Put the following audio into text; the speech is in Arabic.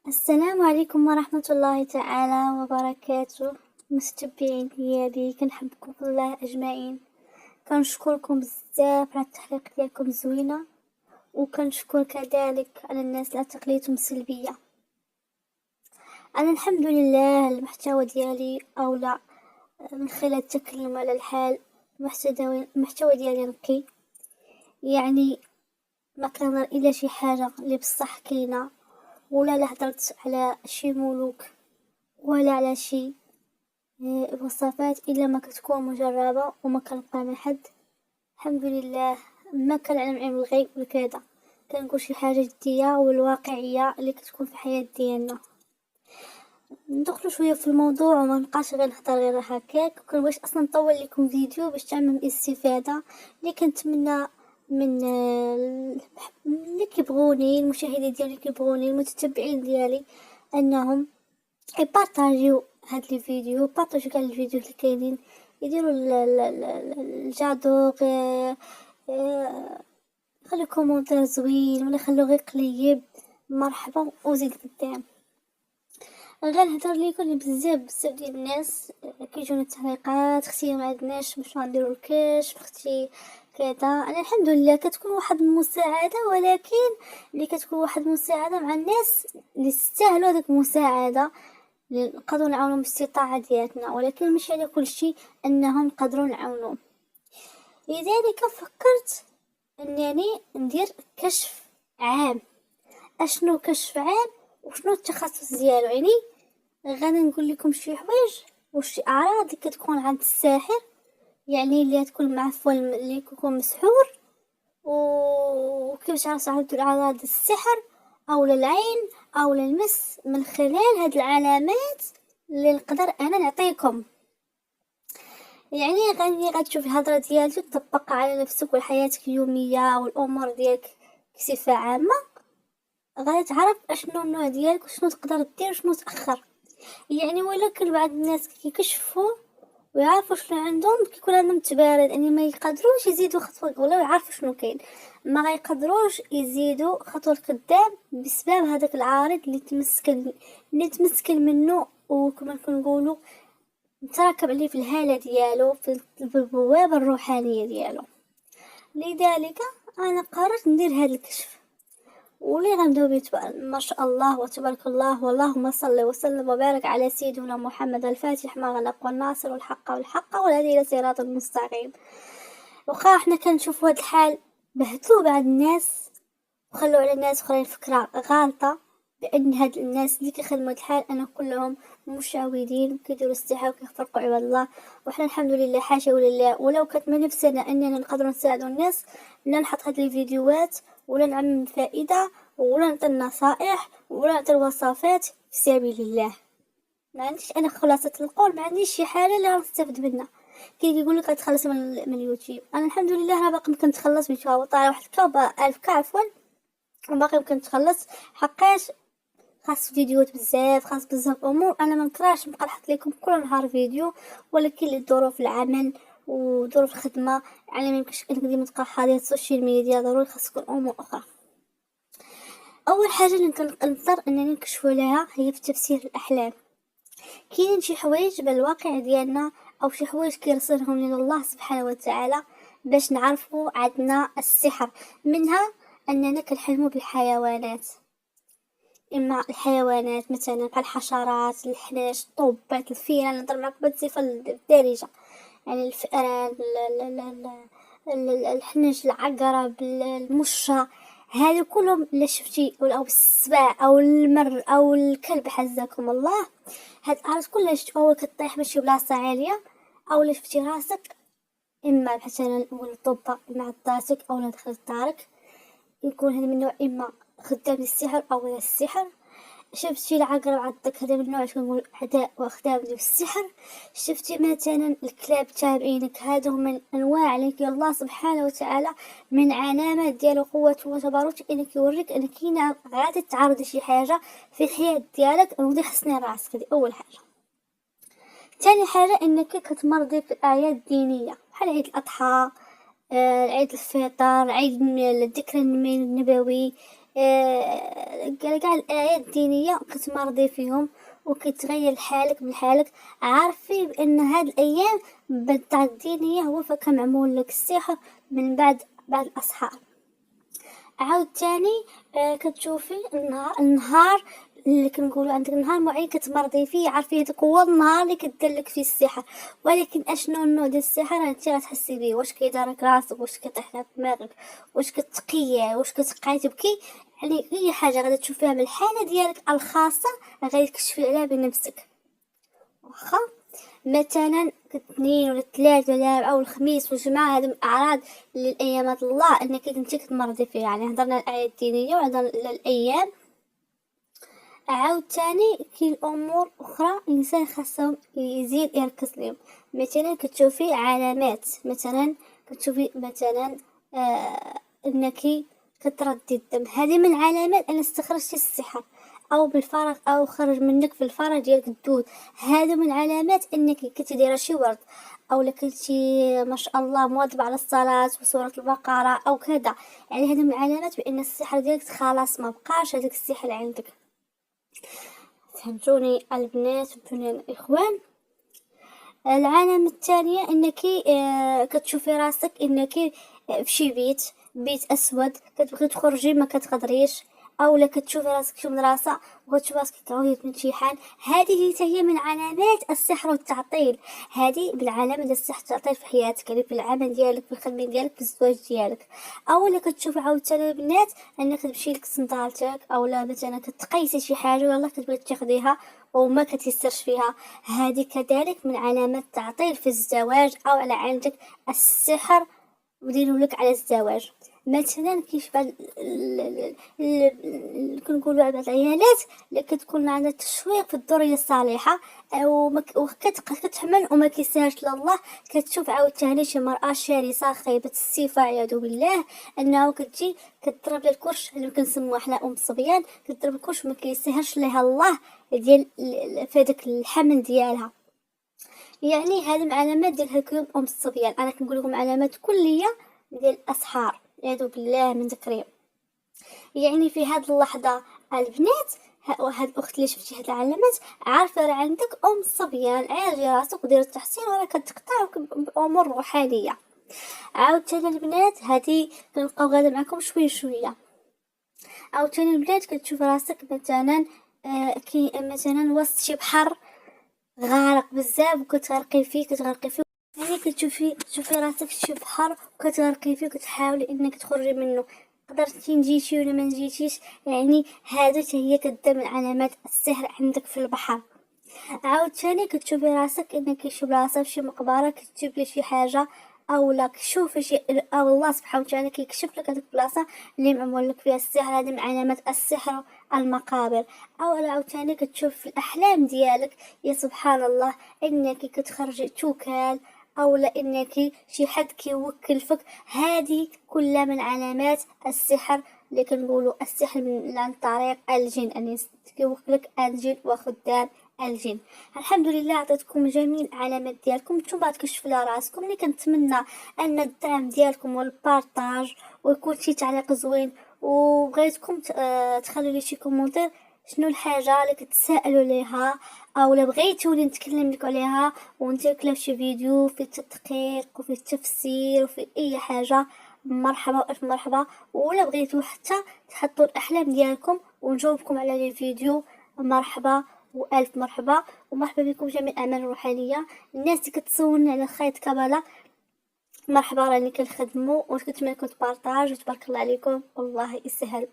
السلام عليكم ورحمة الله تعالى وبركاته. مستمعين ديالي كنحبكم في الله أجمعين. كنشكركم بزاف على التحليق ديالكم زوينة، وكنشكر كذلك على الناس اللي تقليتهم سلبية. أنا الحمد لله المحتوى ديالي أولى من خلال التكلم على الحال. المحتوى ديالي نقي، يعني ما كنهضر إلا شي حاجة اللي بصح كاينة، ولا لا هدرت على شي ملوك ولا على شي وصفات إلا ما كتكون مجربة وما كنبقى من حد. الحمد لله ما كنعلم علم الغيب والكذا، كنقول شي حاجة جدية والواقعية اللي كتكون في الحياة ديالنا. ندخلوا شوية في الموضوع وما نبقاش غير نهضر غير هكاك، وكنبغيش اصلا نطول لكم فيديو باش تعمل استفادة. اللي كنتمنى من اللي كيبغوني، المشاهدين ديالي اللي كيبغوني، المتتبعين ديالي، انهم يبارطاجيو هاد الفيديو، بارطاجيو كاع الفيديو اللي كاينين، يديروا الجادوغ، خلي كومونتير زوين ولا خلو غير قليب، مرحبا وزيد قدام. غنهضر ليكم بزاف ديال الناس كيجوني التعليقات: اختي ما عندناش باش نديرو الكشف، اختي كذا. انا الحمد لله كتكون واحد المساعده، ولكن اللي كتكون واحد المساعده مع الناس اللي يستاهلوا هذيك المساعده، اللي نقدروا نعاونوا بالاستطاعه ديالنا، ولكن مش على كل شيء انهم نقدروا نعاونوا. لذلك فكرت انني ندير كشف عام. اشنو كشف عام وشنو التخصص ديالو؟ يعني غادي نقول لكم شي حوايج وشي اعراض اللي كتكون عند الساحر، يعني اللي تكون معفن، اللي يكون مسحور، وكيفاش نعرفوا الاعراض السحر او العين او المس من خلال هاد العلامات اللي نقدر انا نعطيكم. يعني غتشوف الهضره ديالي تطبق على نفسك وحياتك اليوميه والامور ديالك بصفه عامه، غادي تعرف اشنو النوع ديالك وشنو تقدر دير وشنو تاخر. يعني ولكن بعض الناس كيكشفوا ويعرفوا شنو عندهم، كيكون عندهم تبارد، يعني ما يقدروش يزيدوا خطوه ولا يعرفوا شنو كاين، ما غيقدروش يزيدوا خطوه لقدام بسبب هذاك العارض اللي تمسكن منه، وكما كنقولوا متراكب عليه في الهاله ديالو، في البوابه الروحانيه ديالو. لذلك انا قررت ندير هذا الكشف، ولي غنبداو ما شاء الله وتبارك الله، واللهم صل وسلم وبارك على سيدنا محمد الفاتح ما غلق والناصر والحق والحق والهدي الى صراط المستقيم. وخا حنا كنشوفوا هاد الحال بهدلوا بعض الناس وخلوا على الناس اخرين فكره غلطه بان هاد الناس اللي كيخدموا هاد الحال انا كلهم مشعوذين وكيديروا السحر وكيخرقوا عباد الله. وحنا الحمد لله حاشا ولله، ولو كانت من نفسنا اننا نقدروا نساعدوا الناس لا نحط هاد الفيديوهات ولا نعمم الفائده ولا نعطي النصائح ولا نعطي الوصفات في سبيل الله. ما عنديش انا خلاصه القول، ما عنديش شي حاجه اللي غنستافد منها. كي يقول لك غتخلص من اليوتيوب، انا الحمد لله انا باقي ممكن نتخلص بشهر طالع واحد الكوبا 1000 عفوا، وباقي ممكن نتخلص حقاش خاص فيديوهات بزاف، خاص بزاف امور. انا ما نكرهش نبقى نحط لكم كل نهار فيديو، ولكن لظروف العمل وظروف الخدمه يعني ما يمكنش انك ديما تبقى حاضر السوشيال ميديا، ضروري خاص تكون امور اخرى. اول حاجه اللي نضطر انني نكشف لها هي في تفسير الاحلام. كاين شي حوايج بالواقع ديالنا او شي حوايج كيرسلهم لنا الله سبحانه وتعالى باش نعرفوا عندنا السحر. منها اننا كنحلموا بالحيوانات، اما الحيوانات مثلا بحال الحشرات، الحناش، الطوبات، الفيران، نهضر معاك بالصفه الدارجه، يعني الفئران، الحناش، العقرب، المشه، هذا كلهم الا شفتي، او السباع او المر او الكلب حزكم الله، هاد الارض كلها شفتوها وهي كطيح ماشي بلاصه عاليه، او لا شفتي راسك اما مثلا نقول طوبه مع دارتك او لا دخلت دارك، يكون هذا من نوع اما خدام للسحر او لا السحر. شفتي العقرب عضك، هذا من نوع كنقول عداء واخدام ديال السحر. شفتي مثلا الكلاب تابعينك، هادو من انواع اللي الله سبحانه وتعالى من علامات ديالو قوته وتبارك انك يوريك انك كاينه غادي تعرض شي حاجه في الحياه ديالك، ودي حسني راسك. هذه اول حاجه. ثاني حاجه انك كتمرضي في الاعياد الدينيه بحال عيد الاضحى، عيد الفطر، عيد الذكرى النبوي، كاع الآيات الدينية كتمرضي فيهم وكتغير حالك بحالك. عارفي بأن هاد الأيام بالطاعة الدينية هو فكا معمول لك السحر من بعد الأسحار. عاود تاني كتشوفي النهار اللي كنقولوا عندك نهار معين كتمرضي فيه، عارفيه هذاك هو النهار اللي كديرلك فيه السحر. ولكن اشنو النوع ديال السحر انت غتحسي بيه؟ واش كيدارك راسك، واش كيطيح لك دماغك، واش كتقيا، واش كتبقاي تبكي؟ يعني اي حاجه غادي تشوفيها من الحاله ديالك الخاصه غادي تكشفي عليها بنفسك. واخا مثلا الاثنين ولا الثلاث ولا الاربعاء والخميس والجمعه، هذه من الاعراض للايامات الله انك كنتي كتمرضي فيها. يعني هضرنا الايات الدينيه وهضرنا الايام. عاود تاني كاين الامور اخرى الانسان خاصهم يزيد يركز لهم. مثلا كتشوفي علامات، مثلا كتشوفي مثلا انك كتردي الدم، هذه من علامات ان استخرجتي السحر. او بالفرج، او خرج منك في الفرج ديالك الدود، هذا من علامات انك كتدير شي ورد، او لكنتي ما شاء الله مواظبه على الصلاه وسوره البقره او كذا. يعني هذا من علامات بان السحر ديالك خلاص ما بقاش هذاك السحر عندك. فهمتوني البنات وفهمتوني الاخوان؟ العلامة الثانية انك كتشوفي راسك انك في شي بيت اسود كتبغي تخرجي ما كتقدريش، او لا كتشوفي راسك في مدرسة وكتشوفي راسك كتعاودي تمتحن. هذه هي من علامات السحر والتعطيل. هذه بالعلامة ديال السحر والتعطيل في حياتك، يعني في العمل ديالك، في الخدمة ديالك، في الزواج ديالك. او لا كتشوفي عاوتاني البنات انك تمشي لك صندالتك، او لا مثلا كتقيسي شي حاجة والله كتبغي تاخديها وما كتيسرش فيها، هذه كذلك من علامات تعطيل في الزواج، او على عندك السحر وديروا لك على الزواج. مثلا كيف بعض كنقولوا على بعض العيالات اللي كتكون عندها تشويق في الذريه الصالحه، او كتحمل وما كيسهرش لله، كتشوف عاوتاني شي مرأة شرسه خايبه الصفه عياذ بالله، انه كتجي كضرب لها الكرش اللي كنسموه حنا ام الصبيان، كضرب الكرش وما كيسهرش ليها الله ديال في هذاك الحمل ديالها. يعني هذه من علامات ديال هكذا ام الصبيان. انا كنقول لكم علامات كليه ديال الاسحار عياذ بالله من ذكرهم. يعني في هذه اللحظه البنات، هاد الاخت اللي شفتي هاد العلامات عارفه راه عندك ام الصبيان، عالجي راسك ودير التحسين وراه كتقطع بامور روحانيه. عاوتاني البنات هذه كنبقاو غادا معكم شويه شويه. عاوتاني البنات كتشوف راسك مثلا كي مثلا وسط شي بحر غارق بزاف وكتغرقي فيه يعني تشوفي راسك في شي بحر وكتغرقي فيه وكتحاولي انك تخرجي منه، قدرتي نجيتي ولا ما نجيتيش. يعني هذا هي كتبدا من علامات السحر عندك في البحر. عاوتاني كتشوفي راسك انك شي بلاصه في شي مقبره كتجيب لي شي حاجه، او لا كشوفي شي، او الله سبحانه وتعالى كيكشف لك هذيك البلاصه اللي معمول لك فيها السحر. هذه من علامات السحر المقابر. او عاوتاني كتشوف في الاحلام ديالك يا سبحان الله انك كتخرجي توكال، او لا انك شي حد كيوكل فيك. هذه كلها من علامات السحر اللي كنقولوا السحر من عن طريق الجن، ان كيوكلك الجن وخدام الجن. الحمد لله عطيتكم جميع العلامات ديالكم، نتوما تكشفوا على راسكم. اللي كنتمنى ان الدعم ديالكم والبارطاج ويكون شي تعليق زوين، وبغيتكم تخلوا لي شي كومونتير شنو الحاجه اللي كتسائلوا ليها، او لا بغيتوني نتكلم لكم عليها وندير لكم شي فيديو في التدقيق وفي التفسير وفي اي حاجه. مرحبا والف مرحبا. ولا بغيتو حتى تحطوا الاحلام ديالكم ونجاوبكم على الفيديو، مرحبا والف مرحبا. ومرحبا بكم جميع الاعمال الروحانيه. الناس اللي كتصوني على خيط كبله مرحبا، راني كنخدمو وكنتمنى لكم تبارطاج وتبارك الله عليكم والله يسهل.